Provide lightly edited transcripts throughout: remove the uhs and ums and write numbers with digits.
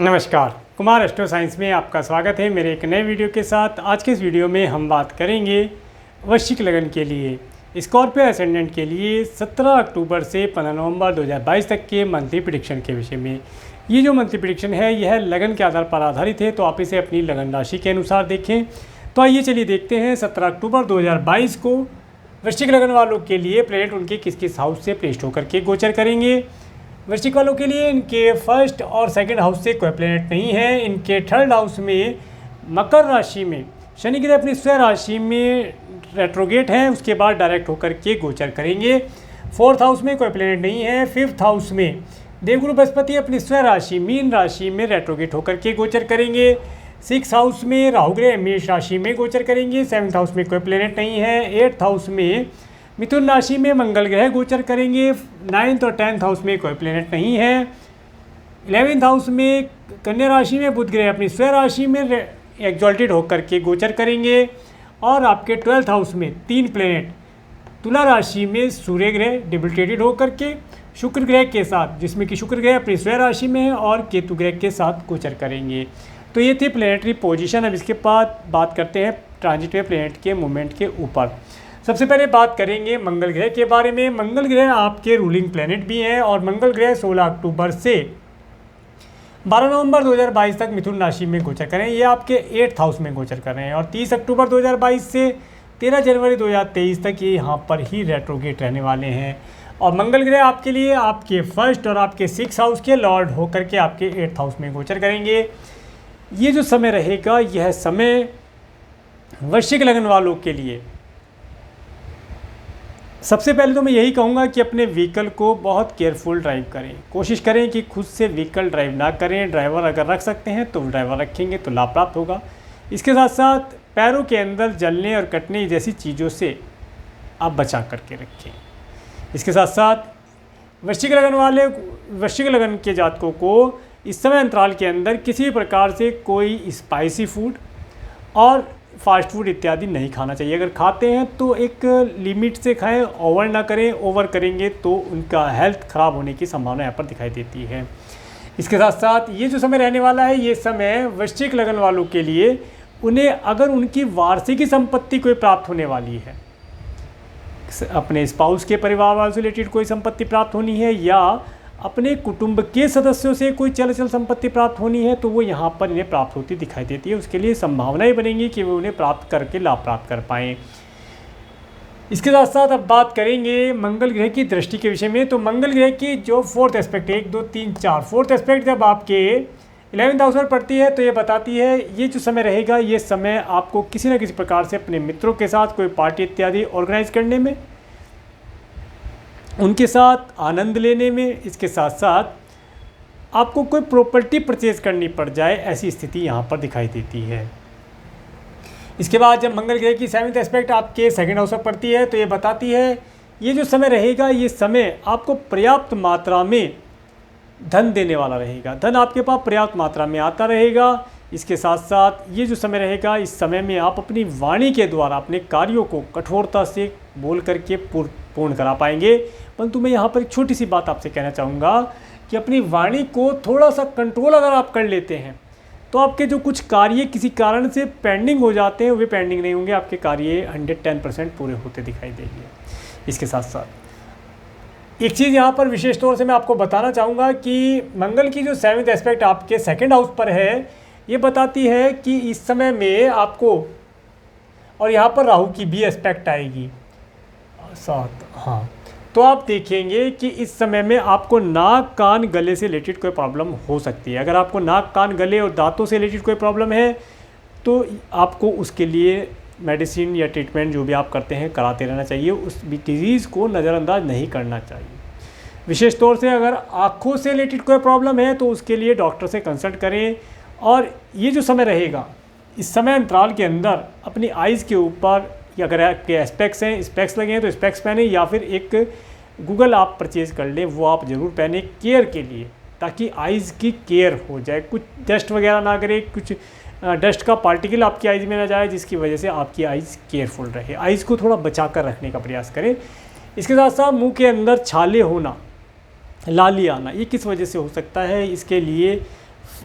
नमस्कार, Kumar astro science में आपका स्वागत है मेरे एक नए वीडियो के साथ। आज के इस वीडियो में हम बात करेंगे वृश्चिक लगन के लिए स्कॉर्पियो असेंडेंट के लिए 17 अक्टूबर से 15 नवंबर 2022 तक के मंथली प्रेडिक्शन के विषय में। ये जो मंथली प्रेडिक्शन है यह लगन के आधार पर आधारित है, तो आप इसे अपनी लगन राशि के अनुसार देखें। तो आइए चलिए देखते हैं 17 अक्टूबर 2022 को वृश्चिक लगन वालों के लिए प्लेनेट उनके किस किस हाउस से प्लेस्ड होकर के गोचर करेंगे। वृश्चिक वालों के लिए इनके फर्स्ट और सेकंड हाउस से कोई प्लेनेट नहीं है। इनके थर्ड हाउस में मकर राशि में शनि ग्रह अपनी स्वयं राशि में रेट्रोगेट है, उसके बाद डायरेक्ट होकर के गोचर करेंगे। फोर्थ हाउस में कोई प्लेनेट नहीं है। फिफ्थ हाउस में देवगुरु बृहस्पति अपनी स्वयं राशि मीन राशि में रेट्रोगेट होकर के गोचर करेंगे। सिक्स हाउस में राहु ग्रह मेष राशि में गोचर करेंगे। सेवन्थ हाउस में कोई प्लेनेट नहीं है। एट्थ हाउस में मिथुन राशि में मंगल ग्रह गोचर करेंगे। नाइन्थ और 10th हाउस में कोई प्लेनेट नहीं है। 11th हाउस में कन्या राशि में बुध ग्रह अपनी स्वयं राशि में एक्सॉल्टेड होकर के गोचर करेंगे। और आपके 12th हाउस में 3 प्लेनेट तुला राशि में सूर्य ग्रह डिबिलिटेटेड होकर के शुक्र ग्रह के साथ, जिसमें कि शुक्र ग्रह अपनी स्वयं राशि में है, और केतु ग्रह के साथ गोचर करेंगे। तो ये थी प्लेनेटरी पोजीशन। अब इसके बाद बात करते हैं ट्रांजिट में प्लेनेट के मूवमेंट के ऊपर। सबसे पहले बात करेंगे मंगल ग्रह के बारे में। मंगल ग्रह आपके रूलिंग प्लेनेट भी हैं और मंगल ग्रह 16 अक्टूबर से 12 नवंबर 2022 तक मिथुन राशि में गोचर करें। ये आपके 8th हाउस में गोचर कर रहे हैं और 30 अक्टूबर 2022 से 13 जनवरी 2023 तक ये यहाँ पर ही रेट्रोगेट रहने वाले हैं। और मंगल ग्रह आपके लिए आपके फर्स्ट और आपके 6th हाउस के लॉर्ड होकर के आपके 8th हाउस में गोचर करेंगे। ये जो समय रहेगा यह समय वृश्चिक लगन वालों के लिए सबसे पहले तो मैं यही कहूँगा कि अपने व्हीकल को बहुत केयरफुल ड्राइव करें। कोशिश करें कि खुद से व्हीकल ड्राइव ना करें। ड्राइवर अगर रख सकते हैं तो ड्राइवर रखेंगे तो लाभ प्राप्त होगा। इसके साथ साथ पैरों के अंदर जलने और कटने जैसी चीज़ों से आप बचा करके रखें। इसके साथ साथ वृश्चिक लगन के जातकों को इस समय अंतराल के अंदर किसी भी प्रकार से कोई स्पाइसी फूड और फास्ट फूड इत्यादि नहीं खाना चाहिए। अगर खाते हैं तो एक लिमिट से खाएं, ओवर ना करें। ओवर करेंगे तो उनका हेल्थ ख़राब होने की संभावना यहाँ पर दिखाई देती है। इसके साथ साथ ये जो समय रहने वाला है, ये समय वृश्चिक लगन वालों के लिए उन्हें अगर उनकी वार्षिकी संपत्ति कोई प्राप्त होने वाली है, अपने स्पाउस के परिवार वालों से रिलेटेड कोई संपत्ति प्राप्त होनी है या अपने कुटुंब के सदस्यों से कोई चल संपत्ति प्राप्त होनी है, तो वो यहाँ पर इन्हें प्राप्त होती दिखाई देती है। उसके लिए संभावनाएं बनेंगी कि वो उन्हें प्राप्त करके लाभ प्राप्त कर पाएँ। इसके साथ साथ अब बात करेंगे मंगल ग्रह की दृष्टि के विषय में। तो मंगल ग्रह की जो फोर्थ एस्पेक्ट, 1 2 3 4 फोर्थ एस्पेक्ट जब आपके 11th हाउस पर पड़ती है तो ये बताती है ये जो समय रहेगा, ये समय आपको किसी न किसी प्रकार से अपने मित्रों के साथ कोई पार्टी इत्यादि ऑर्गेनाइज करने में, उनके साथ आनंद लेने में, इसके साथ साथ आपको कोई प्रॉपर्टी परचेज करनी पड़ जाए, ऐसी स्थिति यहाँ पर दिखाई देती है। इसके बाद जब मंगल ग्रह की 7th एस्पेक्ट आपके 2nd हाउस पर पड़ती है तो ये बताती है ये जो समय रहेगा, ये समय आपको पर्याप्त मात्रा में धन देने वाला रहेगा। धन आपके पास पर्याप्त मात्रा में आता रहेगा। इसके साथ साथ ये जो समय रहेगा, इस समय में आप अपनी वाणी के द्वारा अपने कार्यों को कठोरता से बोल करके पूर्ण करा पाएंगे। परंतु मैं यहाँ पर एक छोटी सी बात आपसे कहना चाहूँगा कि अपनी वाणी को थोड़ा सा कंट्रोल अगर आप कर लेते हैं तो आपके जो कुछ कार्य किसी कारण से पेंडिंग हो जाते हैं, वे पेंडिंग नहीं होंगे, आपके कार्य 110% पूरे होते दिखाई देंगे। इसके साथ साथ एक चीज़ यहाँ पर विशेष तौर से मैं आपको बताना चाहूँगा कि मंगल की जो 7th एस्पेक्ट आपके 2nd हाउस पर है, ये बताती है कि इस समय में आपको, और यहाँ पर राहु की भी एस्पेक्ट आएगी साथ, हाँ, तो आप देखेंगे कि इस समय में आपको नाक कान गले से रिलेटेड कोई प्रॉब्लम हो सकती है। अगर आपको नाक कान गले और दांतों से रिलेटेड कोई प्रॉब्लम है तो आपको उसके लिए मेडिसिन या ट्रीटमेंट जो भी आप करते हैं कराते रहना चाहिए। उस डिजीज़ को नज़रअंदाज नहीं करना चाहिए। विशेष तौर से अगर आँखों से रिलेटेड कोई प्रॉब्लम है तो उसके लिए डॉक्टर से कंसल्ट करें। और ये जो समय रहेगा, इस समय अंतराल के अंदर अपनी आइज़ के ऊपर, या अगर आपके एस्पेक्स हैं, स्पेक्स लगे हैं तो स्पेक्स पहने, या फिर एक गूगल आप परचेज़ कर लें, वो आप ज़रूर पहने केयर के लिए, ताकि आइज़ की केयर हो जाए। कुछ डस्ट वगैरह ना करे, कुछ डस्ट का पार्टिकल आपकी आइज़ में ना जाए, जिसकी वजह से आपकी आइज़ केयरफुल रहे। आइज़ को थोड़ा बचा कर रखने का प्रयास करें। इसके साथ साथ मुंह के अंदर छाले होना, लाली आना, ये किस वजह से हो सकता है, इसके लिए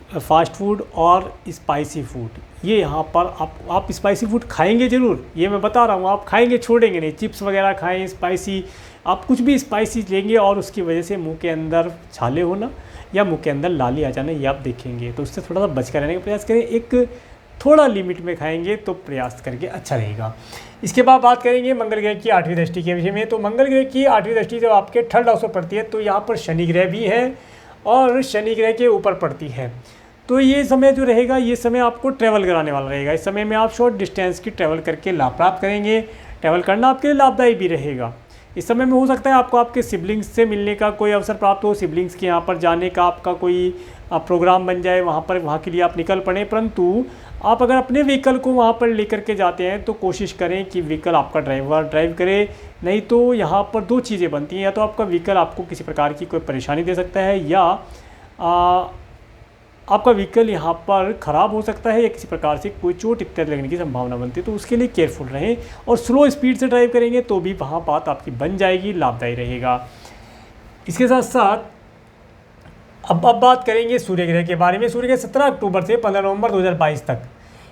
फास्ट फूड और स्पाइसी फूड, ये यहाँ पर आप स्पाइसी फूड खाएंगे ज़रूर, ये मैं बता रहा हूँ, आप खाएंगे छोड़ेंगे नहीं। चिप्स वगैरह खाएं, स्पाइसी, आप कुछ भी स्पाइसी लेंगे और उसकी वजह से मुंह के अंदर छाले होना या मुंह के अंदर लाली आ जाना, ये आप देखेंगे। तो उससे थोड़ा सा बच कर रहने का प्रयास करें, एक थोड़ा लिमिट में खाएंगे तो प्रयास करके अच्छा रहेगा। इसके बाद बात करेंगे मंगल ग्रह की 8वीं दृष्टि के विषय में। तो मंगल ग्रह की 8वीं दृष्टि जब आपके थर्ड हाउस पर पड़ती है तो यहाँ पर शनि ग्रह भी है और शनि ग्रह के ऊपर पड़ती है। तो ये समय जो रहेगा, ये समय आपको ट्रैवल कराने वाला रहेगा। इस समय में आप शॉर्ट डिस्टेंस की ट्रैवल करके लाभ प्राप्त करेंगे। ट्रैवल करना आपके लिए लाभदायी भी रहेगा। इस समय में हो सकता है आपको आपके सिबलिंग्स से मिलने का कोई अवसर प्राप्त हो, सिबलिंग्स के यहाँ पर जाने का आपका कोई प्रोग्राम बन जाए, वहाँ के लिए आप निकल पड़े। परंतु आप अगर अपने व्हीकल को वहाँ पर लेकर के जाते हैं तो कोशिश करें कि व्हीकल आपका ड्राइवर ड्राइव करे, नहीं तो यहाँ पर दो चीज़ें बनती हैं, या तो आपका व्हीकल आपको किसी प्रकार की कोई परेशानी दे सकता है, या आपका व्हीकल यहाँ पर ख़राब हो सकता है, या किसी प्रकार से कोई चोट इत्यादि लगने की संभावना बनती है। तो उसके लिए केयरफुल रहें और स्लो स्पीड से ड्राइव करेंगे तो भी वहाँ बात आपकी बन जाएगी, लाभदायी रहेगा। इसके साथ साथ अब बात करेंगे सूर्य ग्रह के बारे में। सूर्य ग्रह 17 अक्टूबर से 15 नवंबर 2022 तक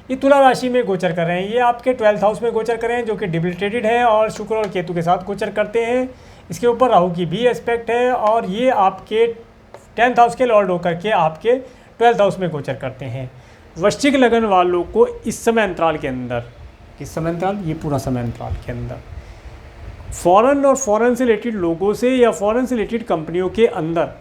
ये तुला राशि में गोचर कर रहे हैं। ये आपके 12th हाउस में गोचर कर रहे हैं, जो कि डिबिलिटेटेड है और शुक्र और केतु के साथ गोचर करते हैं। इसके ऊपर राहु की भी एस्पेक्ट है और ये आपके 10th हाउस के लॉर्ड होकर के आपके 12th हाउस में गोचर करते हैं। वृश्चिक लगन वालों को इस समय अंतराल के अंदर, किस समय अंतराल, ये पूरा समय अंतराल के अंदर फॉरेन और फॉरेन से रिलेटेड लोगों से या फॉरेन से रिलेटेड कंपनियों के अंदर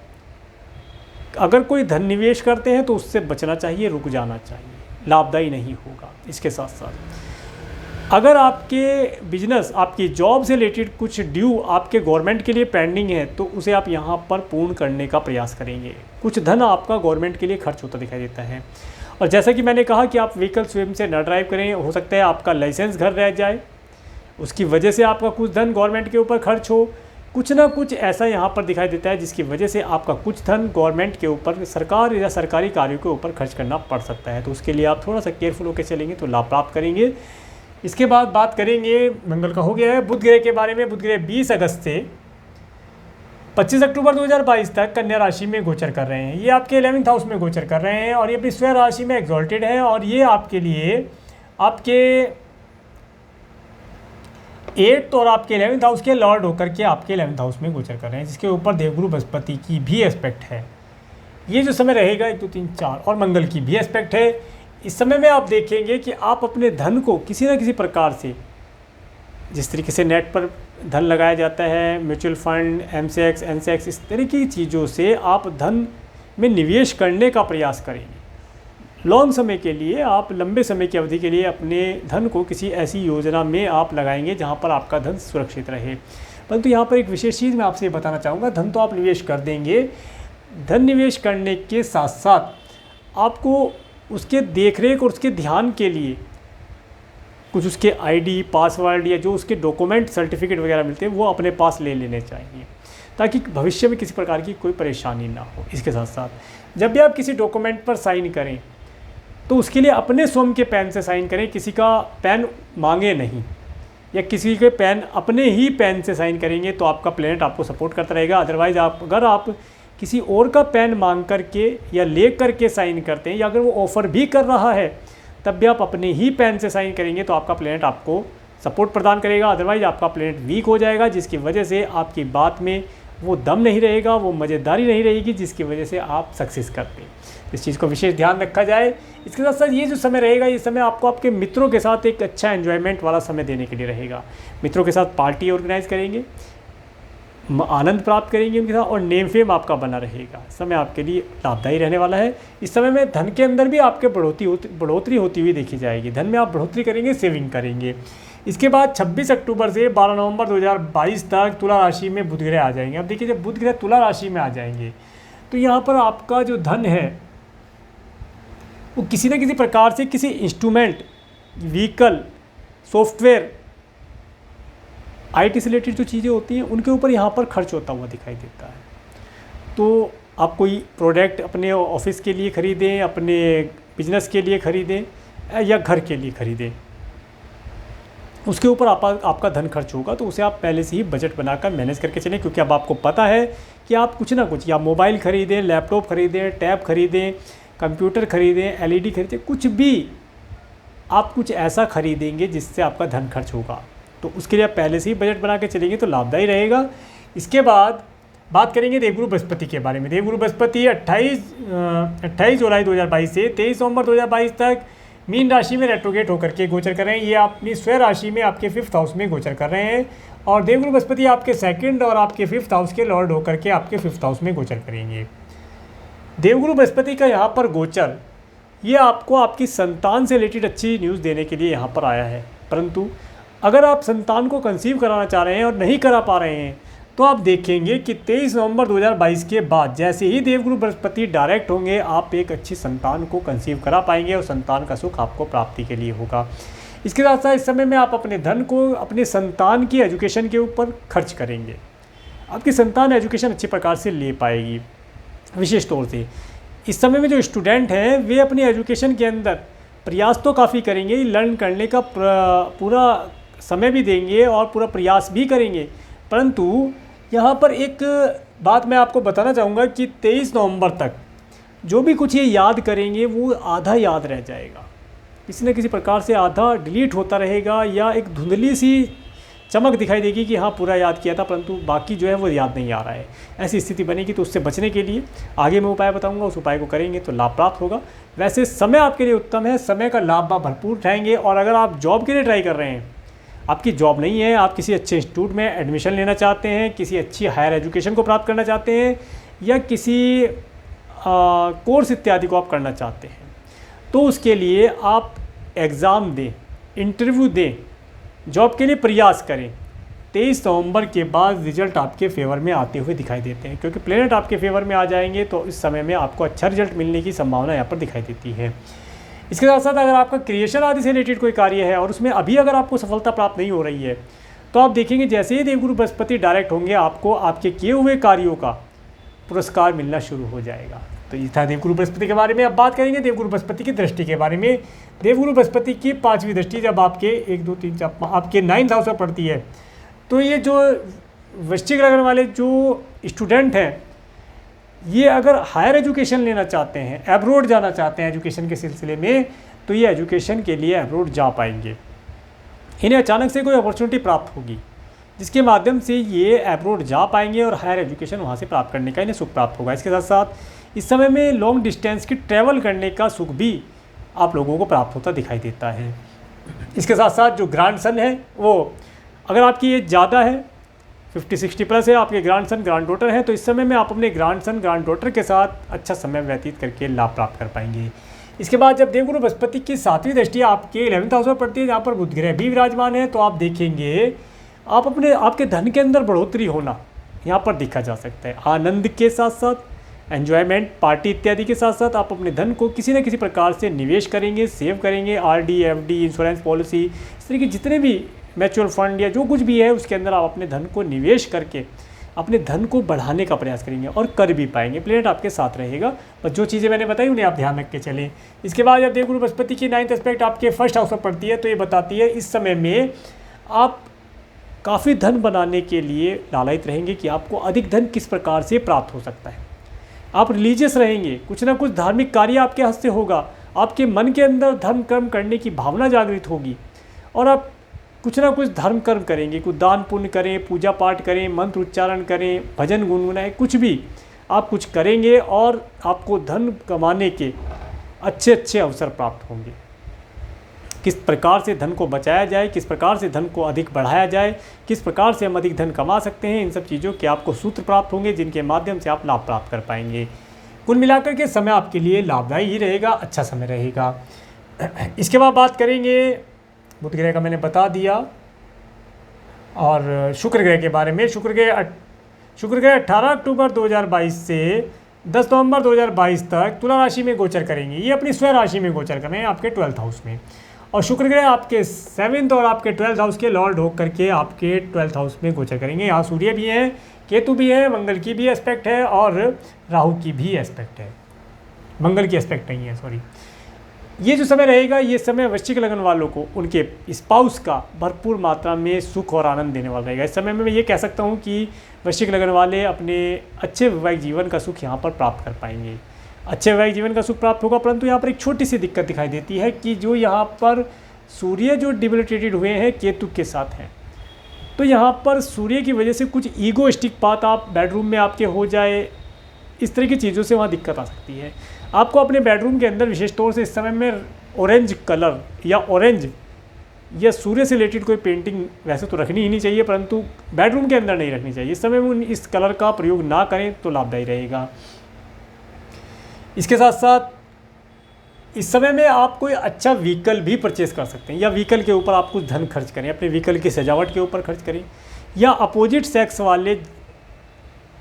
अगर कोई धन निवेश करते हैं तो उससे बचना चाहिए, रुक जाना चाहिए, लाभदायी नहीं होगा। इसके साथ साथ अगर आपके बिजनेस, आपकी जॉब से रिलेटेड कुछ ड्यू आपके गवर्नमेंट के लिए पेंडिंग है तो उसे आप यहाँ पर पूर्ण करने का प्रयास करेंगे। कुछ धन आपका गवर्नमेंट के लिए खर्च होता दिखाई देता है। और जैसा कि मैंने कहा कि आप व्हीकल स्वयं से न ड्राइव करें, हो सकता है आपका लाइसेंस घर रह जाए, उसकी वजह से आपका कुछ धन गवर्नमेंट के ऊपर खर्च हो। कुछ ना कुछ ऐसा यहाँ पर दिखाई देता है जिसकी वजह से आपका कुछ धन गवर्नमेंट के ऊपर, सरकार या सरकारी कार्यों के ऊपर खर्च करना पड़ सकता है। तो उसके लिए आप थोड़ा सा केयरफुल होकर चलेंगे तो लाभ प्राप्त करेंगे। इसके बाद बात करेंगे, मंगल का हो गया है, बुध ग्रह के बारे में। बुध ग्रह 20 अगस्त से 25 अक्टूबर 2022 तक कन्या राशि में गोचर कर रहे हैं। ये आपके 11th हाउस में गोचर कर रहे हैं और ये अपनी स्वयं राशि में एग्जॉल्टेड है और ये आपके लिए आपके 8th और आपके 11th हाउस के लॉर्ड होकर के आपके 11th हाउस में गोचर कर रहे हैं, जिसके ऊपर देवगुरु बृहस्पति की भी एस्पेक्ट है। ये जो समय रहेगा 1 2 3 4 और मंगल की भी एस्पेक्ट है। इस समय में आप देखेंगे कि आप अपने धन को किसी न किसी प्रकार से, जिस तरीके से नेट पर धन लगाया जाता है, म्यूचुअल फंड, एमसेक्स, एनसेक्स, इस तरह की चीज़ों से आप धन में निवेश करने का प्रयास करेंगे। लॉन्ग समय के लिए, आप लंबे समय की अवधि के लिए अपने धन को किसी ऐसी योजना में आप लगाएंगे जहां पर आपका धन सुरक्षित रहे। परंतु यहाँ पर एक विशेष चीज़ मैं आपसे बताना चाहूँगा, धन तो आप निवेश कर देंगे, धन निवेश करने के साथ साथ आपको उसके देखरेख और उसके ध्यान के लिए कुछ उसके आईडी, पासवर्ड या जो उसके डॉक्यूमेंट, सर्टिफिकेट वगैरह मिलते हैं वो अपने पास ले लेने चाहिए, ताकि भविष्य में किसी प्रकार की कोई परेशानी ना हो। इसके साथ साथ जब भी आप किसी डॉक्यूमेंट पर साइन करें तो उसके लिए अपने स्वयं के पेन से साइन करें, किसी का पेन मांगे नहीं, या किसी के पेन, अपने ही पेन से साइन करेंगे तो आपका प्लेनेट आपको सपोर्ट करता रहेगा। अदरवाइज़ अगर आप किसी और का पेन मांग करके या ले करके साइन करते हैं, या अगर वो ऑफ़र भी कर रहा है तब भी आप अपने ही पेन से साइन करेंगे तो आपका प्लेनेट आपको सपोर्ट प्रदान करेगा। अदरवाइज़ आपका प्लेनेट वीक हो जाएगा, जिसकी वजह से आपकी बात में वो दम नहीं रहेगा, वो मज़ेदारी नहीं रहेगी, जिसकी वजह से आप सक्सेस करते हैं। इस चीज़ को विशेष ध्यान रखा जाए। इसके साथ साथ ये जो समय रहेगा, ये समय आपको आपके मित्रों के साथ एक अच्छा एन्जॉयमेंट वाला समय देने के लिए रहेगा। मित्रों के साथ पार्टी ऑर्गेनाइज करेंगे, आनंद प्राप्त करेंगे उनके साथ, और नेम फेम आपका बना रहेगा। समय आपके लिए लाभदायी रहने वाला है। इस समय में धन के अंदर भी आपके बढ़ोतरी होती हुई देखी जाएगी। धन में आप बढ़ोतरी करेंगे, सेविंग करेंगे। इसके बाद 26 अक्टूबर से 12 नवंबर 2022 तक तुला राशि में बुध ग्रह आ जाएंगे। अब देखिए, जब बुध ग्रह तुला राशि में आ जाएंगे तो यहाँ पर आपका जो धन है वो किसी न किसी प्रकार से किसी इंस्ट्रूमेंट, व्हीकल, सॉफ्टवेयर, आईटी से रिलेटेड जो चीज़ें होती हैं उनके ऊपर यहाँ पर खर्च होता हुआ दिखाई देता है। तो आप कोई प्रोडक्ट अपने ऑफिस के लिए ख़रीदें, अपने बिजनेस के लिए ख़रीदें या घर के लिए ख़रीदें, उसके ऊपर आपका धन खर्च होगा। तो उसे आप पहले से ही बजट बनाकर मैनेज करके चलें, क्योंकि अब आपको पता है कि आप कुछ ना कुछ, या मोबाइल ख़रीदें, लैपटॉप ख़रीदें, टैब ख़रीदें, कंप्यूटर खरीदें, एलईडी खरीदें, कुछ भी आप कुछ ऐसा खरीदेंगे जिससे आपका धन खर्च होगा, तो उसके लिए आप पहले से ही बजट बना के चलेंगे तो लाभदायी रहेगा। इसके बाद बात करेंगे देवगुरु बृहस्पति के बारे में। देवगुरु बृहस्पति 28 जुलाई 2022 से 23 नवंबर 2022 तक मीन राशि में रेट्रोगेट होकर के गोचर कर रहे हैं। ये अपनी स्वयं राशि में आपके 5th हाउस में गोचर कर रहे हैं और देवगुरु बृहस्पति आपके 2nd और आपके 5th हाउस के लॉर्ड होकर के आपके 5th हाउस में गोचर करेंगे। देवगुरु बृहस्पति का यहाँ पर गोचर ये आपको आपकी संतान से रिलेटेड अच्छी न्यूज़ देने के लिए यहाँ पर आया है, परंतु अगर आप संतान को कंसीव कराना चाह रहे हैं और नहीं करा पा रहे हैं तो आप देखेंगे कि 23 नवंबर 2022 के बाद जैसे ही देवगुरु बृहस्पति डायरेक्ट होंगे आप एक अच्छी संतान को कंसीव करा पाएंगे और संतान का सुख आपको प्राप्ति के लिए होगा। इसके साथ साथ इस समय में आप अपने धन को अपने संतान की एजुकेशन के ऊपर खर्च करेंगे। आपकी संतान एजुकेशन अच्छी प्रकार से ले पाएगी। विशेष तौर से इस समय में जो स्टूडेंट हैं वे अपनी एजुकेशन के अंदर प्रयास तो काफ़ी करेंगे, लर्न करने का पूरा समय भी देंगे और पूरा प्रयास भी करेंगे, परंतु यहाँ पर एक बात मैं आपको बताना चाहूँगा कि 23 नवंबर तक जो भी कुछ ये याद करेंगे वो आधा याद रह जाएगा, किसी न किसी प्रकार से आधा डिलीट होता रहेगा या एक धुंधली सी चमक दिखाई देगी कि हाँ पूरा याद किया था परंतु बाकी जो है वो याद नहीं आ रहा है। ऐसी स्थिति बनेगी तो उससे बचने के लिए आगे मैं उपाय बताऊंगा, उस उपाय को करेंगे तो लाभ प्राप्त होगा। वैसे समय आपके लिए उत्तम है, समय का लाभ आप भरपूर उठाएंगे। और अगर आप जॉब के लिए ट्राई कर रहे हैं, आपकी जॉब नहीं है, आप किसी अच्छे इंस्टीट्यूट में एडमिशन लेना चाहते हैं, किसी अच्छी हायर एजुकेशन को प्राप्त करना चाहते हैं या किसी कोर्स इत्यादि को आप करना चाहते हैं, तो उसके लिए आप एग्ज़ाम दें, इंटरव्यू दें, जॉब के लिए प्रयास करें। 23 नवंबर के बाद रिजल्ट आपके फेवर में आते हुए दिखाई देते हैं, क्योंकि प्लेनेट आपके फेवर में आ जाएंगे तो इस समय में आपको अच्छा रिजल्ट मिलने की संभावना यहाँ पर दिखाई देती है। इसके साथ साथ अगर आपका क्रिएशन आदि से रिलेटेड कोई कार्य है और उसमें अभी अगर आपको सफलता प्राप्त नहीं हो रही है तो आप देखेंगे जैसे ही देवगुरु बृहस्पति डायरेक्ट होंगे आपको आपके किए हुए कार्यों का पुरस्कार मिलना शुरू हो जाएगा। तो ये था देवगुरु बृहस्पति के बारे में। अब बात करेंगे देवगुरु बृहस्पति की दृष्टि के बारे में। देवगुरु बृहस्पति की 5वीं दृष्टि जब आपके 1 2 3 4 आपके 9th हाउस पर पड़ती है तो ये जो वृश्चिक लग्न वाले जो स्टूडेंट हैं ये अगर हायर एजुकेशन लेना चाहते हैं, एब्रोड जाना चाहते हैं एजुकेशन के सिलसिले में, तो ये एजुकेशन के लिए एब्रोड जा पाएंगे। इन्हें अचानक से कोई अपॉर्चुनिटी प्राप्त होगी जिसके माध्यम से ये एब्रोड जा पाएंगे और हायर एजुकेशन वहाँ से प्राप्त करने का इन्हें सुख प्राप्त होगा। इसके साथ साथ इस समय में लॉन्ग डिस्टेंस की ट्रैवल करने का सुख भी आप लोगों को प्राप्त होता दिखाई देता है। इसके साथ साथ जो ग्रैंड सन है वो अगर आपकी एज ज़्यादा है 50-60 प्लस है, आपके ग्रैंड सन ग्रैंड डॉटर हैं, तो इस समय में आप अपने ग्रैंड सन ग्रैंड डॉटर के साथ अच्छा समय व्यतीत करके लाभ प्राप्त कर पाएंगे। इसके बाद जब देवगुरु बृहस्पति की 7वीं दृष्टि आपके 11th हाउस पर पड़ती है जहाँ पर बुध ग्रह भी विराजमान है, तो आप देखेंगे आप आपके धन के अंदर बढ़ोतरी होना यहाँ पर देखा जा सकता है। आनंद के साथ साथ एन्जॉयमेंट, पार्टी इत्यादि के साथ साथ आप अपने धन को किसी न किसी प्रकार से निवेश करेंगे, सेव करेंगे। RD, FD, इंश्योरेंस पॉलिसी, इस तरह के जितने भी म्यूचुअल फंड या जो कुछ भी है उसके अंदर आप अपने धन को निवेश करके अपने धन को बढ़ाने का प्रयास करेंगे और कर भी पाएंगे। प्लेनेट आपके साथ रहेगा, बस जो चीज़ें मैंने बताई उन्हें आप ध्यान रख के चलें। इसके बाद जब देवगुरु बृहस्पति की 9th एस्पेक्ट आपके 1st हाउस पर पड़ती है तो ये बताती है इस समय में आप काफ़ी धन बनाने के लिए लालयित रहेंगे कि आपको अधिक धन किस प्रकार से प्राप्त हो सकता है। आप रिलीजियस रहेंगे, कुछ ना कुछ धार्मिक कार्य आपके हाथ से होगा, आपके मन के अंदर धर्म कर्म करने की भावना जागृत होगी और आप कुछ ना कुछ धर्म कर्म करेंगे, कुछ दान पुण्य करें, पूजा पाठ करें, मंत्र उच्चारण करें, भजन गुनगुनाएं, कुछ भी आप कुछ करेंगे और आपको धन कमाने के अच्छे अच्छे अवसर प्राप्त होंगे। किस प्रकार से धन को बचाया जाए, किस प्रकार से धन को अधिक बढ़ाया जाए, किस प्रकार से हम अधिक धन कमा सकते हैं, इन सब चीज़ों के आपको सूत्र प्राप्त होंगे जिनके माध्यम से आप लाभ प्राप्त कर पाएंगे। कुल मिलाकर के समय आपके लिए लाभदायी ही रहेगा, अच्छा समय रहेगा। इसके बाद बात करेंगे बुध ग्रह का मैंने बता दिया और शुक्र ग्रह के बारे में। शुक्र ग्रह 18 अक्टूबर 2022 से 10 नवंबर 2022 तक तुला राशि में गोचर करेंगे। ये अपनी स्वयं राशि में गोचर कर रहे हैं आपके 12th हाउस में, और शुक्र ग्रह आपके 7th और आपके 12th हाउस के लॉर्ड होकर के आपके 12th हाउस में गोचर करेंगे। यहाँ सूर्य भी हैं, केतु भी है, मंगल की भी एस्पेक्ट है और राहु की भी एस्पेक्ट है। मंगल की एस्पेक्ट नहीं है, सॉरी। ये जो समय रहेगा ये समय वृश्चिक लगन वालों को उनके स्पाउस का भरपूर मात्रा में सुख और आनंद देने वाला रहेगा। इस समय में मैं ये कह सकता हूँ कि वृश्चिक लगन वाले अपने अच्छे वैवाहिक जीवन का सुख यहाँ पर प्राप्त कर पाएंगे। अच्छे वैवाहिक जीवन का सुख प्राप्त होगा। परंतु यहाँ पर एक छोटी सी दिक्कत दिखाई देती है कि जो यहाँ पर सूर्य जो डिबिलिटेटेड हुए हैं केतु के साथ हैं, तो यहाँ पर सूर्य की वजह से कुछ ईगोइस्टिक बात आप बेडरूम में आपके हो जाए, इस तरह की चीज़ों से वहाँ दिक्कत आ सकती है। आपको अपने बेडरूम के अंदर विशेष तौर से इस समय में ऑरेंज कलर या ऑरेंज या सूर्य से रिलेटेड कोई पेंटिंग वैसे तो रखनी ही नहीं चाहिए, परंतु बेडरूम के अंदर नहीं रखनी चाहिए। इस समय में इस कलर का प्रयोग ना करें तो लाभदायी रहेगा। इसके साथ साथ इस समय में आप कोई अच्छा व्हीकल भी परचेज़ कर सकते हैं, या व्हीकल के ऊपर आप कुछ धन खर्च करें, अपने व्हीकल की सजावट के ऊपर खर्च करें, या अपोजिट सेक्स वाले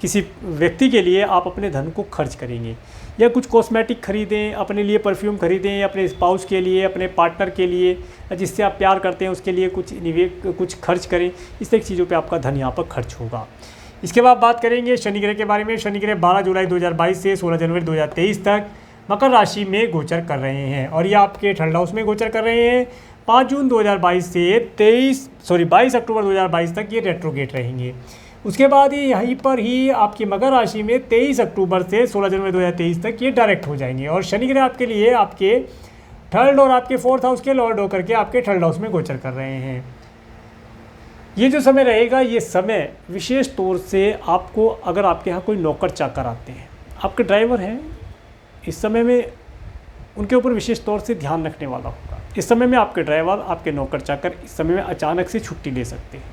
किसी व्यक्ति के लिए आप अपने धन को खर्च करेंगे, या कुछ कॉस्मेटिक खरीदें, अपने लिए परफ्यूम खरीदें, या अपने स्पाउस के लिए, अपने पार्टनर के लिए, जिससे आप प्यार करते हैं उसके लिए कुछ खर्च करें। इस तरह की चीज़ों पे आपका धन यहाँ पर खर्च होगा। इसके बाद बात करेंगे शनि ग्रह के बारे में। शनि ग्रह 12 जुलाई 2022 से 16 जनवरी 2023 तक मकर राशि में गोचर कर रहे हैं, और ये आपके थर्ड हाउस में गोचर कर रहे हैं। 5 जून 2022 से 22 अक्टूबर 2022 तक ये रेट्रोगेट रहेंगे। उसके बाद ये यहीं पर ही आपकी मकर राशि में 23 अक्टूबर से 16 जनवरी 2023 तक ये डायरेक्ट हो जाएंगे, और शनि ग्रह आपके लिए आपके थर्ड और आपके फोर्थ हाउस के लॉर्ड होकर के आपके थर्ड हाउस में गोचर कर रहे हैं। ये जो समय रहेगा, ये समय विशेष तौर से आपको, अगर आपके यहाँ कोई नौकर चाकर आते हैं, आपके ड्राइवर हैं, इस समय में उनके ऊपर विशेष तौर से ध्यान रखने वाला होगा। इस समय में आपके ड्राइवर, आपके नौकर चाकर इस समय में अचानक से छुट्टी ले सकते हैं,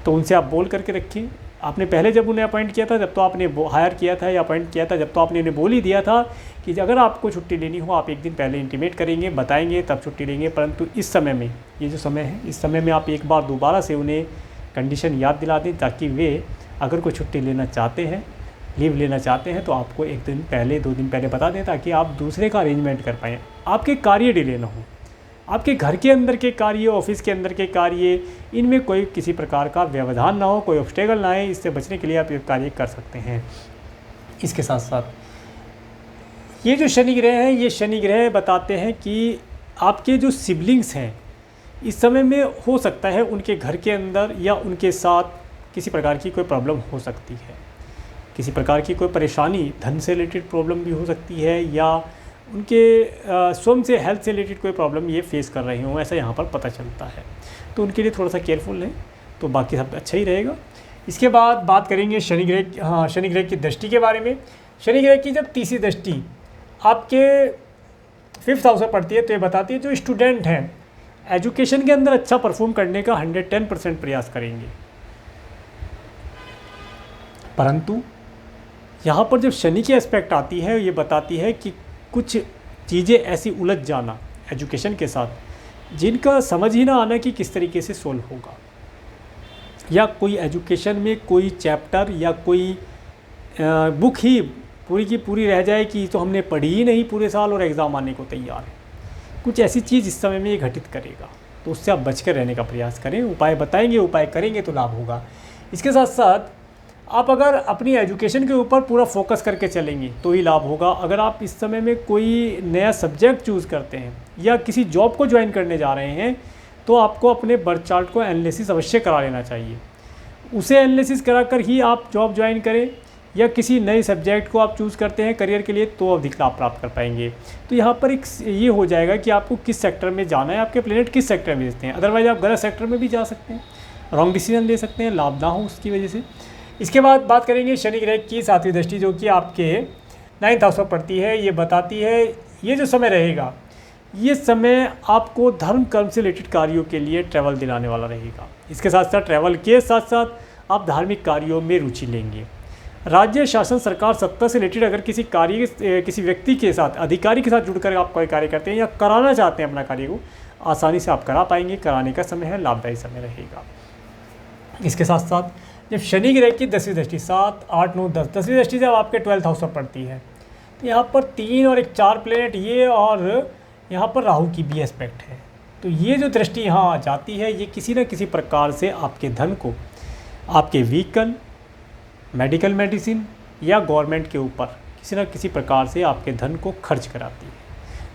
तो उनसे आप बोल करके रखिए। आपने पहले जब उन्हें अपॉइंट किया था, जब तो आपने हायर किया था या अपॉइंट किया था, जब तो आपने उन्हें बोल ही दिया था कि अगर आपको छुट्टी लेनी हो आप एक दिन पहले इंटीमेट करेंगे, बताएंगे, तब छुट्टी लेंगे। परंतु इस समय में, ये जो समय है, इस समय में आप एक बार दोबारा से उन्हें कंडीशन याद दिला दें, ताकि वे अगर कोई छुट्टी लेना चाहते हैं, लीव लेना चाहते हैं, तो आपको एक दिन पहले, 2 दिन पहले बता दें, ताकि आप दूसरे का अरेंजमेंट कर पाएँ, आपके कार्य डिले ना हो, आपके घर के अंदर के कार्य, ऑफिस के अंदर के कार्य, इनमें कोई किसी प्रकार का व्यवधान ना हो, कोई ऑब्स्टेकल ना आए। इससे बचने के लिए आप ये कार्य कर सकते हैं। इसके साथ साथ ये जो शनि ग्रह हैं, ये शनि ग्रह बताते हैं कि आपके जो सिबलिंग्स हैं, इस समय में हो सकता है उनके घर के अंदर या उनके साथ किसी प्रकार की कोई प्रॉब्लम हो सकती है, किसी प्रकार की कोई परेशानी, धन से रिलेटेड प्रॉब्लम भी हो सकती है, या उनके स्वयं से हेल्थ से रिलेटेड कोई प्रॉब्लम ये फेस कर रहे हों, ऐसा यहाँ पर पता चलता है। तो उनके लिए थोड़ा सा केयरफुल है, तो बाकी सब अच्छा ही रहेगा। इसके बाद बात करेंगे शनि ग्रह की दृष्टि के बारे में। शनि ग्रह की जब तीसरी दृष्टि आपके 5th हाउस में पड़ती है, तो ये बताती है जो स्टूडेंट हैं एजुकेशन के अंदर अच्छा परफॉर्म करने का 110% प्रयास करेंगे। परंतु यहाँ पर जब शनि की एस्पेक्ट आती है, ये बताती है कि कुछ चीज़ें ऐसी उलझ जाना एजुकेशन के साथ, जिनका समझ ही ना आना कि किस तरीके से सोल्व होगा, या कोई एजुकेशन में कोई चैप्टर या कोई बुक ही पूरी की पूरी रह जाए कि तो हमने पढ़ी ही नहीं पूरे साल और एग्ज़ाम आने को तैयार है। कुछ ऐसी चीज़ इस समय में ये घटित करेगा, तो उससे आप बच कर रहने का प्रयास करें। उपाय बताएंगे, उपाय करेंगे तो लाभ होगा। इसके साथ साथ आप अगर अपनी एजुकेशन के ऊपर पूरा फोकस करके चलेंगे तो ही लाभ होगा। अगर आप इस समय में कोई नया सब्जेक्ट चूज़ करते हैं या किसी जॉब को ज्वाइन करने जा रहे हैं, तो आपको अपने बर्थ चार्ट को एनालिसिस अवश्य करा लेना चाहिए। उसे एनालिसिस कराकर ही आप जॉब ज्वाइन करें, या किसी नए सब्जेक्ट को आप चूज़ करते हैं करियर के लिए, तो अधिक लाभ प्राप्त कर पाएंगे। तो यहाँ पर एक ये हो जाएगा कि आपको किस सेक्टर में जाना है, आपके प्लेनेट किस सेक्टर में देते हैं। अदरवाइज़ आप गलत सेक्टर में भी जा सकते हैं, रॉन्ग डिसीजन ले सकते हैं, लाभ ना हो उसकी वजह से। इसके बाद बात करेंगे शनि ग्रह की 7वीं दृष्टि, जो कि आपके 9th हाउस पर पड़ती है। ये बताती है ये जो समय रहेगा, ये समय आपको धर्म कर्म से रिलेटेड कार्यों के लिए ट्रैवल दिलाने वाला रहेगा। इसके साथ साथ ट्रैवल के साथ साथ आप धार्मिक कार्यों में रुचि लेंगे। राज्य शासन, सरकार, सत्ता से रिलेटेड अगर किसी कार्य, किसी व्यक्ति के साथ, अधिकारी के साथ जुड़कर आप कोई कार्य करते हैं या कराना चाहते हैं अपना कार्य को, आसानी से आप करा पाएंगे। कराने का समय है, लाभदायी समय रहेगा। इसके साथ साथ जब शनि ग्रह की 10वीं दृष्टि 7, 8, 9, 10 10वीं दृष्टि जब आपके 12th हाउस पर पड़ती है, तो यहाँ पर 3 और 4 प्लेनेट ये, और यहाँ पर राहु की भी एस्पेक्ट है। तो ये जो दृष्टि यहाँ आ जाती है, ये किसी न किसी प्रकार से आपके धन को, आपके व्हीकल, मेडिकल मेडिसिन या गवर्नमेंट के ऊपर किसी न किसी प्रकार से आपके धन को खर्च कराती है।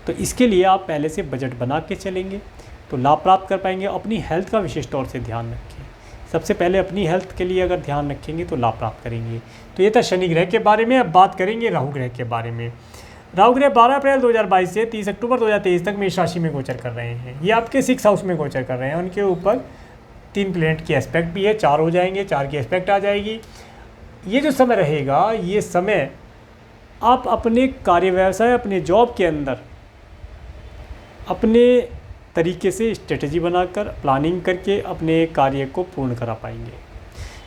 तो इसके लिए आप पहले से बजट बना के चलेंगे तो लाभ प्राप्त कर पाएंगे। अपनी हेल्थ का विशेष तौर से ध्यान रखें। सबसे पहले अपनी हेल्थ के लिए अगर ध्यान रखेंगे तो लाभ प्राप्त करेंगे। तो ये था शनि ग्रह के बारे में। अब बात करेंगे राहु ग्रह के बारे में। राहु ग्रह 12 अप्रैल 2022 से 30 अक्टूबर 2023 तक मेष राशि में गोचर कर रहे हैं। ये आपके 6th हाउस में गोचर कर रहे हैं। उनके ऊपर 3 प्लैनेट की एस्पेक्ट भी है, 4 हो जाएंगे, 4 की एस्पेक्ट आ जाएगी। ये जो समय रहेगा, ये समय आप अपने कार्य व्यवसाय, अपने जॉब के अंदर अपने तरीके से स्ट्रेटजी बनाकर, प्लानिंग करके अपने कार्य को पूर्ण करा पाएंगे।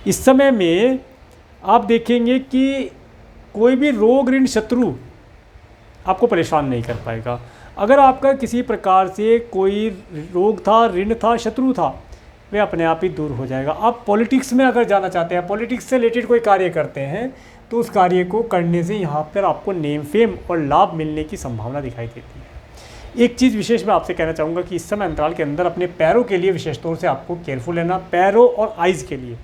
इस समय में आप देखेंगे कि कोई भी रोग, ऋण, शत्रु आपको परेशान नहीं कर पाएगा। अगर आपका किसी प्रकार से कोई रोग था, ऋण था, शत्रु था, वे अपने आप ही दूर हो जाएगा। आप पॉलिटिक्स में अगर जाना चाहते हैं, पॉलिटिक्स से रिलेटेड कोई कार्य करते हैं, तो उस कार्य को करने से यहाँ पर आपको नेम, फेम और लाभ मिलने की संभावना दिखाई देती है। एक चीज़ विशेष मैं आपसे कहना चाहूँगा कि इस समय अंतराल के अंदर अपने पैरों के लिए विशेष तौर से आपको केयरफुल लेना, पैरों और आइज़ के लिए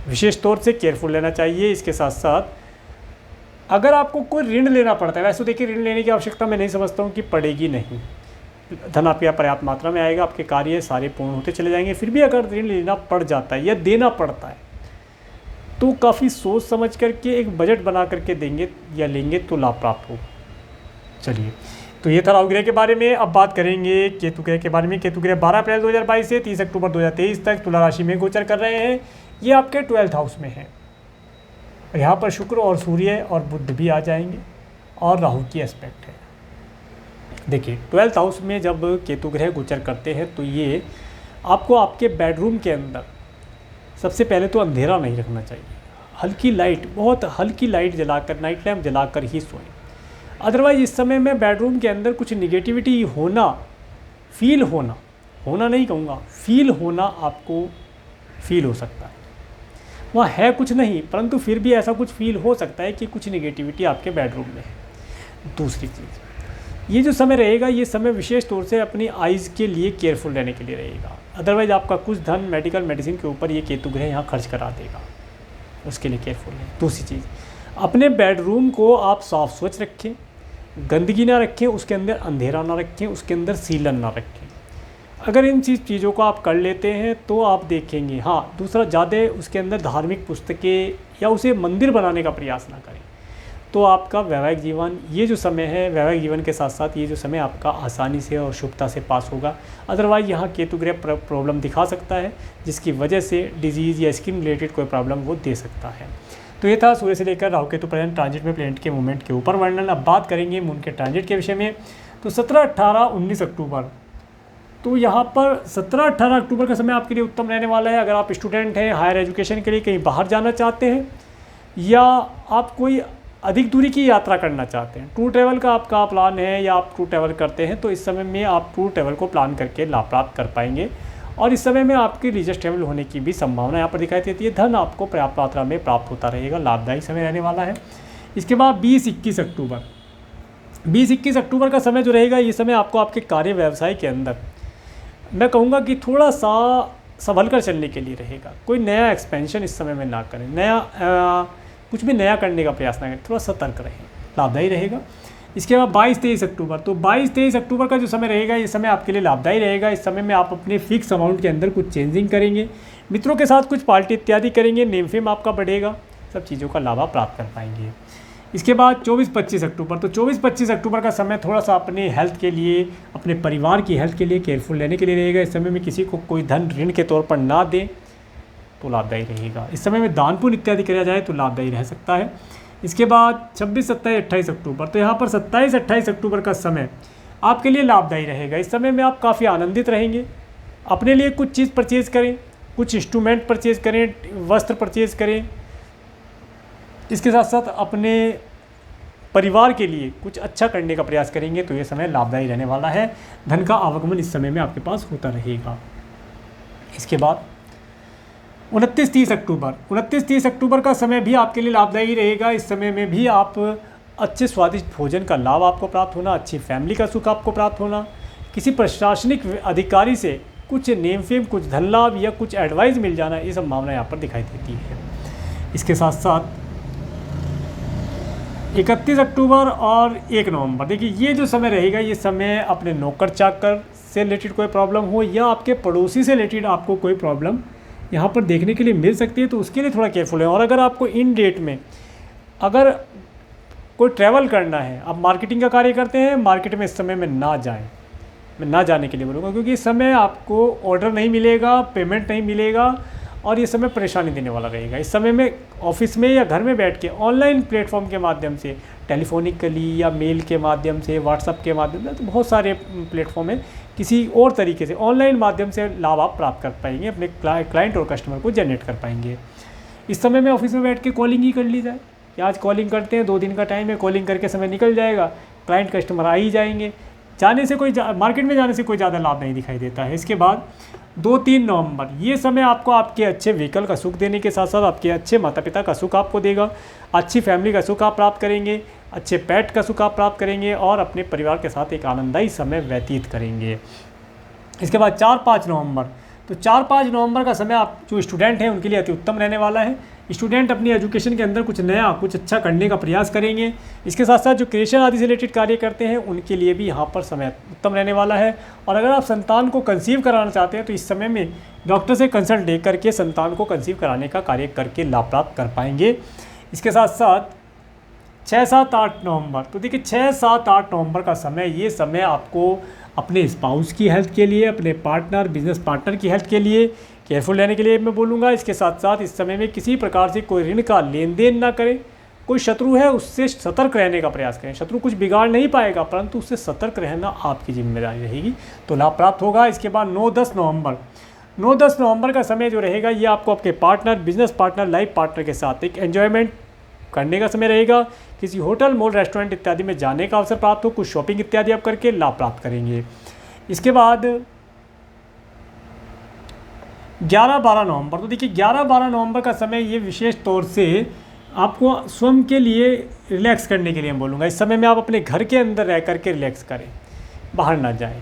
विशेष तौर से केयरफुल लेना चाहिए। इसके साथ साथ अगर आपको कोई ऋण लेना पड़ता है, वैसे तो देखिए ऋण लेने की आवश्यकता मैं नहीं समझता हूँ कि पड़ेगी नहीं, धन आपके यहाँ पर्याप्त मात्रा में आएगा, आपके कार्य सारे पूर्ण होते चले जाएंगे। फिर भी अगर ऋण लेना पड़ जाता है या देना पड़ता है तो काफ़ी सोच समझ करके एक बजट बना करके देंगे या लेंगे तो लाभ प्राप्त होगा। चलिए, तो ये था राहु ग्रह के बारे में। अब बात करेंगे केतु ग्रह के बारे में। केतु ग्रह 12 अप्रैल 2022 से 30 अक्टूबर 2023 तक तुला राशि में गोचर कर रहे हैं। ये आपके 12th हाउस में है। यहाँ पर शुक्र और सूर्य और बुध भी आ जाएंगे और राहु की एस्पेक्ट है। देखिए, 12th हाउस में जब केतु ग्रह गोचर करते हैं तो ये आपको आपके बेडरूम के अंदर सबसे पहले तो अंधेरा नहीं रखना चाहिए। हल्की लाइट, बहुत हल्की लाइट जलाकर, नाइट लैम्प जलाकर ही सोएं। अदरवाइज इस समय में बेडरूम के अंदर कुछ निगेटिविटी होना, फील होना नहीं कहूँगा, फील होना आपको फील हो सकता है। वहाँ है कुछ नहीं, परंतु फिर भी ऐसा कुछ फील हो सकता है कि कुछ निगेटिविटी आपके बेडरूम में है। दूसरी चीज़, ये जो समय रहेगा, ये समय विशेष तौर से अपनी आइज़ के लिए केयरफुल रहने के लिए रहेगा। अदरवाइज आपका कुछ धन मेडिकल मेडिसिन के ऊपर ये केतु ग्रह यहाँ खर्च करा देगा, उसके लिए केयरफुल रहें। दूसरी चीज़, अपने बेडरूम को आप साफ स्वच्छ रखें, गंदगी ना रखें, उसके अंदर अंधेरा ना रखें, उसके अंदर सीलन ना रखें। अगर इन चीज़ों को आप कर लेते हैं तो आप देखेंगे। हाँ, दूसरा, ज़्यादा उसके अंदर धार्मिक पुस्तकें या उसे मंदिर बनाने का प्रयास ना करें, तो आपका वैवाहिक जीवन, ये जो समय है, वैवाहिक जीवन के साथ साथ ये जो समय आपका आसानी से और शुभता से पास होगा। अदरवाइज यहाँ केतु ग्रह प्रॉब्लम दिखा सकता है, जिसकी वजह से डिजीज़ या स्किन रिलेटेड कोई प्रॉब्लम वो दे सकता है। तो ये था सूर्य से लेकर राहु केतु प्रेजेंट ट्रांजिट में प्लैनेट के मूवमेंट के ऊपर वर्णन। अब बात करेंगे मून के ट्रांजिट के विषय में। तो 17, 18, 19 अक्टूबर, तो यहाँ पर 17, 18 अक्टूबर का समय आपके लिए उत्तम रहने वाला है। अगर आप स्टूडेंट हैं, हायर एजुकेशन के लिए कहीं बाहर जाना चाहते हैं, या आप कोई अधिक दूरी की यात्रा करना चाहते हैं, टूर ट्रैवल का आपका प्लान है या आप टूर ट्रैवल करते हैं, तो इस समय में आप टूर ट्रैवल को प्लान करके लाभ प्राप्त कर पाएंगे। और इस समय में आपकी रिलीजियस ट्रैवल होने की भी संभावना यहाँ पर दिखाई देती है। धन आपको पर्याप्त मात्रा में प्राप्त होता रहेगा, लाभदायी समय रहने वाला है। इसके बाद 20-21 अक्टूबर, 20-21 अक्टूबर का समय जो रहेगा, ये समय आपको आपके कार्य व्यवसाय के अंदर मैं कहूँगा कि थोड़ा सा संभल कर चलने के लिए रहेगा। कोई नया एक्सपेंशन इस समय में ना करें, कुछ भी नया करने का प्रयास ना करें, थोड़ा सतर्क रहें, लाभदायी रहेगा। इसके बाद 22-23 अक्टूबर, तो 22-23 अक्टूबर का जो समय रहेगा, ये समय आपके लिए लाभदायी रहेगा। इस समय में आप अपने फिक्स अमाउंट के अंदर कुछ चेंजिंग करेंगे, मित्रों के साथ कुछ पार्टी इत्यादि करेंगे, नेम फेम आपका बढ़ेगा, सब चीज़ों का लाभ आप प्राप्त कर पाएंगे। इसके बाद 24-25 अक्टूबर, तो 24-25 अक्टूबर का समय थोड़ा सा अपने हेल्थ के लिए, अपने परिवार की हेल्थ के लिए केयरफुल रहने के लिए रहेगा। इस समय में किसी को कोई धन ऋण के तौर पर ना दें तो लाभदायी रहेगा। इस समय में दान पुण्य इत्यादि किया जाए तो लाभदायी रह सकता है। इसके बाद 26, 27, 28 अक्टूबर, तो यहाँ पर 27, 28 अक्टूबर का समय आपके लिए लाभदायी रहेगा। इस समय में आप काफ़ी आनंदित रहेंगे। अपने लिए कुछ चीज़ परचेज़ करें, कुछ इंस्ट्रूमेंट परचेज़ करें, वस्त्र परचेज़ करें। इसके साथ साथ अपने परिवार के लिए कुछ अच्छा करने का प्रयास करेंगे तो ये समय लाभदायी रहने वाला है। धन का आवागमन इस समय में आपके पास होता रहेगा। इसके बाद 29-30 अक्टूबर, 29-30 अक्टूबर का समय भी आपके लिए लाभदायी रहेगा। इस समय में भी आप अच्छे स्वादिष्ट भोजन का लाभ आपको प्राप्त होना, अच्छी फैमिली का सुख आपको प्राप्त होना, किसी प्रशासनिक अधिकारी से कुछ नेम फेम, कुछ धन लाभ या कुछ एडवाइस मिल जाना, ये संभावना यहाँ पर दिखाई देती है। इसके साथ साथ 31 अक्टूबर और 1 नवंबर, देखिए ये जो समय रहेगा, ये समय अपने नौकर चाकर से रिलेटेड कोई प्रॉब्लम हो या आपके पड़ोसी से रिलेटेड आपको कोई प्रॉब्लम यहाँ पर देखने के लिए मिल सकती है, तो उसके लिए थोड़ा केयरफुल है। और अगर आपको इन डेट में अगर कोई ट्रैवल करना है, आप मार्केटिंग का कार्य करते हैं, मार्केट में इस समय में ना जाएं, मैं ना जाने के लिए बोलूँगा, क्योंकि इस समय आपको ऑर्डर नहीं मिलेगा, पेमेंट नहीं मिलेगा और ये समय परेशानी देने वाला रहेगा। इस समय में ऑफिस में या घर में बैठ के ऑनलाइन प्लेटफॉर्म के माध्यम से, टेलीफोनिकली या मेल के माध्यम से, व्हाट्सअप के माध्यम से, तो बहुत सारे प्लेटफॉर्म हैं, किसी और तरीके से ऑनलाइन माध्यम से लाभ आप प्राप्त कर पाएंगे, अपने क्लाइंट और कस्टमर को जनरेट कर पाएंगे। इस समय में ऑफिस में बैठ के कॉलिंग ही कर ली जाए कि आज कॉलिंग करते हैं, 2 दिन का टाइम है, कॉलिंग करके समय निकल जाएगा, क्लाइंट कस्टमर आ ही जाएंगे। जाने से मार्केट में जाने से कोई ज़्यादा लाभ नहीं दिखाई देता है। इसके बाद 2-3 नवंबर, ये समय आपको आपके अच्छे व्हीकल का सुख देने के साथ साथ आपके अच्छे माता पिता का सुख आपको देगा, अच्छी फैमिली का सुख आप प्राप्त करेंगे, अच्छे पेट का सुख आप प्राप्त करेंगे और अपने परिवार के साथ एक आनंददायी समय व्यतीत करेंगे। इसके बाद 4-5 नवंबर, तो 4-5 नवंबर का समय आप जो स्टूडेंट हैं उनके लिए अति उत्तम रहने वाला है। स्टूडेंट अपनी एजुकेशन के अंदर कुछ नया, कुछ अच्छा करने का प्रयास करेंगे। इसके साथ साथ जो क्रिएशन आदि से रिलेटेड कार्य करते हैं उनके लिए भी यहाँ पर समय उत्तम रहने वाला है। और अगर आप संतान को कंसीव कराना चाहते हैं तो इस समय में डॉक्टर से कंसल्ट ले करके संतान को कंसीव कराने का कार्य करके लाभ प्राप्त कर पाएंगे। इसके साथ साथ 6-7-8 नवंबर, तो देखिए 6-7-8 नवंबर का समय, ये समय आपको अपने स्पाउस की हेल्थ के लिए, अपने पार्टनर, बिजनेस पार्टनर की हेल्थ के लिए केयरफुल रहने के लिए मैं बोलूँगा। इसके साथ साथ इस समय में किसी प्रकार से कोई ऋण का लेन देन ना करें, कोई शत्रु है उससे सतर्क रहने का प्रयास करें। शत्रु कुछ बिगाड़ नहीं पाएगा, परंतु उससे सतर्क रहना आपकी जिम्मेदारी रहेगी, तो लाभ प्राप्त होगा। इसके बाद 9-10 नवंबर, 9-10 नवंबर का समय जो रहेगा ये आपको आपके partner, business partner, life partner के साथ एक एन्जॉयमेंट करने का समय रहेगा। किसी होटल, मॉल, रेस्टोरेंट इत्यादि में जाने का अवसर प्राप्त हो, कुछ शॉपिंग इत्यादि आप करके लाभ प्राप्त करेंगे। इसके बाद 11-12 नवंबर, तो देखिए 11-12 नवंबर का समय ये विशेष तौर से आपको स्वयं के लिए रिलैक्स करने के लिए मैं बोलूँगा। इस समय में आप अपने घर के अंदर रह कर के रिलैक्स करें, बाहर ना जाएं।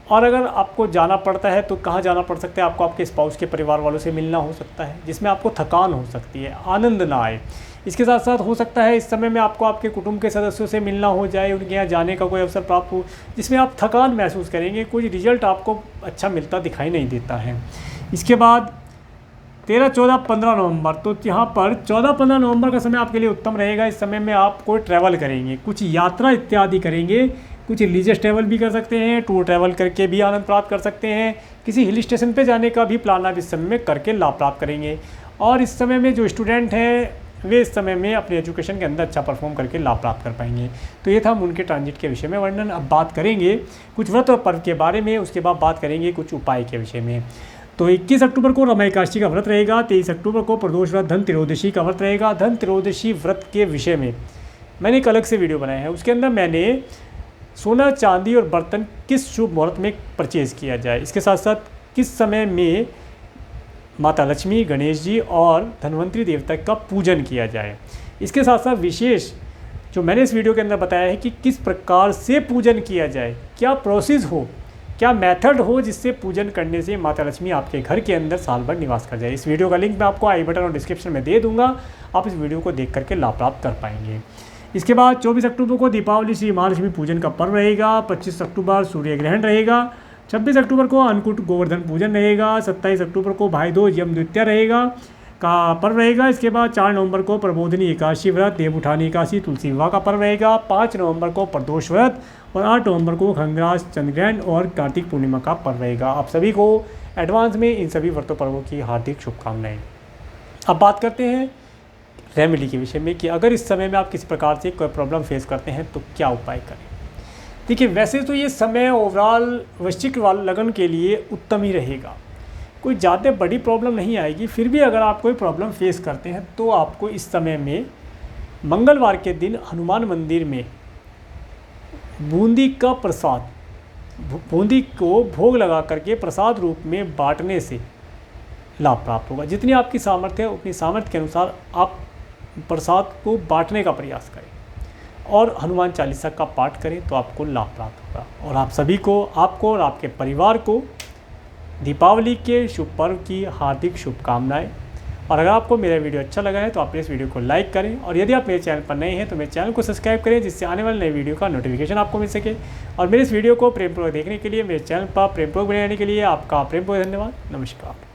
और अगर आपको जाना पड़ता है तो कहाँ जाना पड़ सकता है, आपको आपके स्पाउस के परिवार वालों से मिलना हो सकता है, जिसमें आपको थकान हो सकती है, आनंद ना आए। इसके साथ साथ हो सकता है इस समय में आपको आपके कुटुंब के सदस्यों से मिलना हो जाए, उनके यहाँ जाने का कोई अवसर प्राप्त हो जिसमें आप थकान महसूस करेंगे, कोई रिजल्ट आपको अच्छा मिलता दिखाई नहीं देता है। इसके बाद 13, 14, 15 नवंबर, तो यहाँ पर 14-15 नवंबर का समय आपके लिए उत्तम रहेगा। इस समय में आप कोई ट्रैवल करेंगे, कुछ यात्रा इत्यादि करेंगे, कुछ रिलीजियस ट्रैवल भी कर सकते हैं, टूर ट्रैवल करके भी आनंद प्राप्त कर सकते हैं, किसी हिल स्टेशन पे जाने का भी प्लान आप इस समय में करके लाभ प्राप्त करेंगे। और इस समय में जो स्टूडेंट हैं वे इस समय में अपने एजुकेशन के अंदर अच्छा परफॉर्म करके लाभ प्राप्त कर पाएंगे। तो ये था उनके ट्रांजिट के विषय में वर्णन। अब बात करेंगे कुछ व्रत और पर्व के बारे में, उसके बाद बात करेंगे कुछ उपाय के विषय में। तो 21 अक्टूबर को रमाई एकादशी का व्रत रहेगा, 23 अक्टूबर को प्रदोष व्रत धन त्रयोदशी का व्रत रहेगा। धन त्रयोदशी व्रत के विषय में मैंने एक अलग से वीडियो बनाया है, उसके अंदर मैंने सोना, चांदी और बर्तन किस शुभ मुहूर्त में परचेज़ किया जाए, इसके साथ साथ किस समय में माता लक्ष्मी, गणेश जी और धन्वंतरी देवता का पूजन किया जाए। इसके साथ साथ विशेष जो मैंने इस वीडियो के अंदर बताया है कि किस प्रकार से पूजन किया जाए, क्या प्रोसेस हो, क्या मेथड हो जिससे पूजन करने से माता लक्ष्मी आपके घर के अंदर साल भर निवास कर जाए। इस वीडियो का लिंक मैं आपको आई बटन और डिस्क्रिप्शन में दे दूंगा, आप इस वीडियो को देख करके लाभ प्राप्त कर पाएंगे। इसके बाद 24 अक्टूबर को दीपावली श्री महालक्ष्मी पूजन का पर्व रहेगा, 25 अक्टूबर सूर्य ग्रहण रहेगा, 26 अक्टूबर को अन्नकूट गोवर्धन पूजन रहेगा, 27 अक्टूबर को भाई दूज यम द्वितीया रहेगा का पर्व रहेगा। इसके बाद 4 नवंबर को प्रबोधिनी एकादशी व्रत, देव उठानी एकादशी, तुलसी विवाह का पर्व रहेगा, 5 नवंबर को प्रदोष व्रत और 8 नवंबर को खंगराज, चंद्रग्रहण और कार्तिक पूर्णिमा का पर्व रहेगा। आप सभी को एडवांस में इन सभी व्रतों पर्वों की हार्दिक शुभकामनाएं। अब बात करते हैं रेमेडी के विषय में कि अगर इस समय में आप किसी प्रकार से कोई प्रॉब्लम फेस करते हैं तो क्या उपाय करें। देखिए, वैसे तो ये समय ओवरऑल वृश्चिक लगन के लिए उत्तम ही रहेगा, कोई ज़्यादा बड़ी प्रॉब्लम नहीं आएगी। फिर भी अगर आप कोई प्रॉब्लम फेस करते हैं तो आपको इस समय में मंगलवार के दिन हनुमान मंदिर में बूंदी का प्रसाद, बूंदी को भोग लगा करके प्रसाद रूप में बांटने से लाभ प्राप्त होगा। जितनी आपकी सामर्थ्य है उतनी सामर्थ्य के अनुसार आप प्रसाद को बांटने का प्रयास करें और हनुमान चालीसा का पाठ करें तो आपको लाभ प्राप्त होगा। और आप सभी को, आपको और आपके परिवार को दीपावली के शुभ पर्व की हार्दिक शुभकामनाएं। और अगर आपको मेरा वीडियो अच्छा लगा है तो आप इस वीडियो को लाइक करें और यदि आप मेरे चैनल पर नए हैं तो मेरे चैनल को सब्सक्राइब करें, जिससे आने वाले नए वीडियो का नोटिफिकेशन आपको मिल सके। और मेरे इस वीडियो को प्रेमपूर्वक देखने के लिए, मेरे चैनल पर प्रेमपूर्वक बने रहने के लिए आपका प्रेमपूर्वक धन्यवाद। नमस्कार।